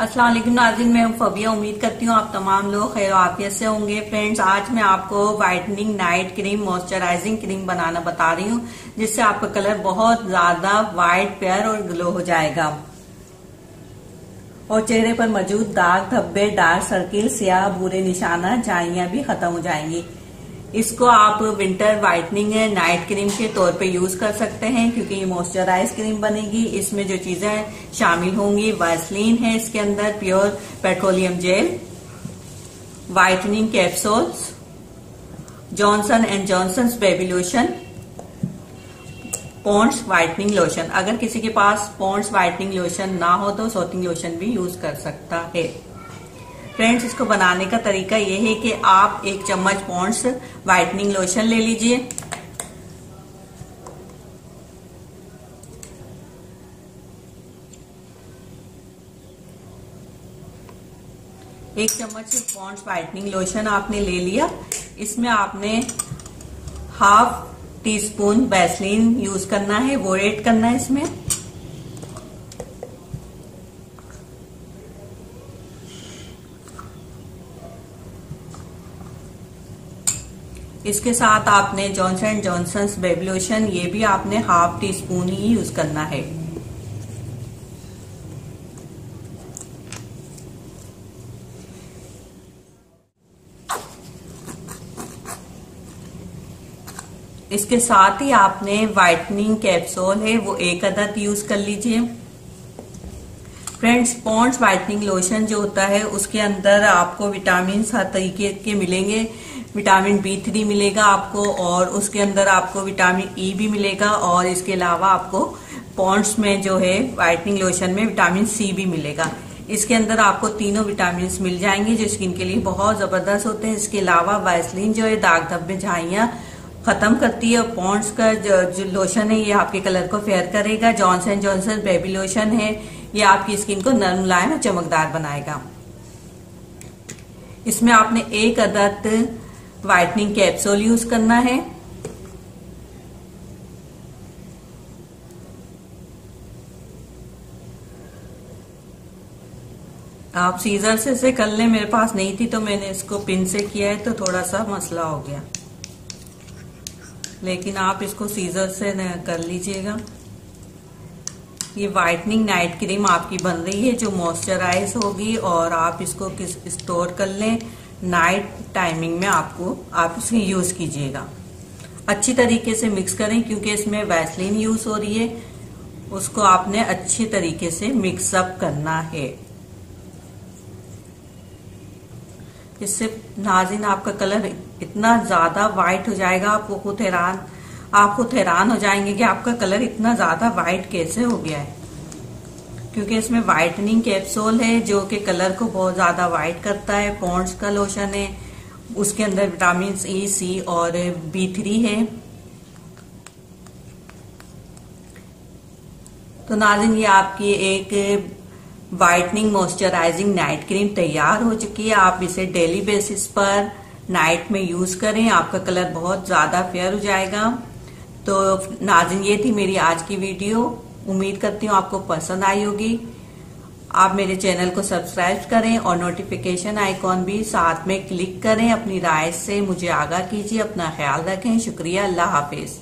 अस्सलाम वालेकुम नाज़रीन, मैं हूं फबिया। उम्मीद करती हूँ आप तमाम लोग खैर आफियत से होंगे। फ्रेंड्स, आज मैं आपको whitening night cream moisturising cream बनाना बता रही हूँ, जिससे आपका कलर बहुत ज्यादा वाइट प्यार और ग्लो हो जाएगा और चेहरे पर मौजूद दाग धब्बे, डार्क सर्किल, स्याह भूरे निशाना, झाइयां भी खत्म हो जाएंगी। इसको आप विंटर वाइटनिंग नाइट क्रीम के तौर पे यूज कर सकते हैं, क्योंकि ये मॉइस्चराइज क्रीम बनेगी। इसमें जो चीजें शामिल होंगी, वैसलीन है इसके अंदर, pure petroleum jelly, whitening capsules, Johnson and Johnson baby lotion, Pond's whitening lotion. अगर किसी के पास पॉन्ड्स वाइटनिंग लोशन ना हो तो सोथिंग लोशन भी यूज कर सकता है। फ्रेंड्स, इसको बनाने का तरीका ये है कि आप 1 चम्मच पॉन्ड्स वाइटनिंग लोशन ले लीजिए। एक चम्मच पॉन्ड्स वाइटनिंग लोशन आपने ले लिया। इसमें आपने half tea spoon Vaseline use करना है, वो ऐड करना है इसमें। इसके साथ आपने Johnson and Johnson baby lotion, ये भी आपने हाफ टी स्पून ही यूज करना है। इसके साथ ही आपने वाइटनिंग कैप्सूल है वो 1 अदद यूज कर लीजिए। फ्रेंड्स, पॉन्ड्स वाइटनिंग लोशन जो होता है उसके अंदर आपको विटामिन हर तरीके के मिलेंगे। विटामिन B3 मिलेगा आपको, और उसके अंदर आपको विटामिन E भी मिलेगा, और इसके अलावा आपको पॉन्ड्स में जो है वाइटनिंग लोशन में विटामिन C भी मिलेगा। इसके अंदर आपको तीनों विटामिन मिल जाएंगे जो स्किन के लिए बहुत जबरदस्त होते हैं। इसके अलावा वैसलीन जो है दाग धब्बे झाइयां खत्म करती है, और पॉन्ड्स का जो लोशन है ये आपके कलर को फेयर करेगा। जॉनसन जॉनसन बेबी लोशन है, ये आपकी स्किन को नरम मुलायम और चमकदार बनाएगा। इसमें आपने 1 अदद वाइटनिंग कैप्सूल यूज करना है। आप सीजर से इसे कर लें, मेरे पास नहीं थी तो मैंने इसको पिन से किया है, तो थोड़ा सा मसला हो गया, लेकिन आप इसको सीजर से कर लीजिएगा। ये वाइटनिंग नाइट क्रीम आपकी बन रही है जो मॉइस्चराइज होगी, और आप इसको स्टोर कर लें। नाइट टाइमिंग में आप इसे यूज कीजिएगा। अच्छी तरीके से मिक्स करें, क्योंकि इसमें वैसलीन यूज हो रही है, उसको आपने अच्छी तरीके से मिक्स अप करना है। इससे नाज़रीन आपका कलर इतना ज्यादा वाइट हो जाएगा, आप खुद हैरान हो जाएंगे कि आपका कलर इतना ज्यादा वाइट कैसे हो गया है, क्योंकि इसमें वाइटनिंग कैप्सूल है जो कि कलर को बहुत ज्यादा वाइट करता है। पॉन्ड्स का लोशन है, उसके अंदर विटामिन E, C और B3 है। तो नाज़रीन, ये आपकी एक वाइटनिंग मॉइस्चराइजिंग नाइट क्रीम तैयार हो चुकी है। आप इसे डेली बेसिस पर नाइट में यूज करें, आपका कलर बहुत ज्यादा फेयर हो जाएगा। तो नाज़रीन, ये थी मेरी आज की वीडियो। उम्मीद करती हूँ आपको पसंद आई होगी। आप मेरे चैनल को सब्सक्राइब करें और नोटिफिकेशन आइकॉन भी साथ में क्लिक करें। अपनी राय से मुझे आगाह कीजिए। अपना ख्याल रखें। शुक्रिया। अल्लाह हाफिज।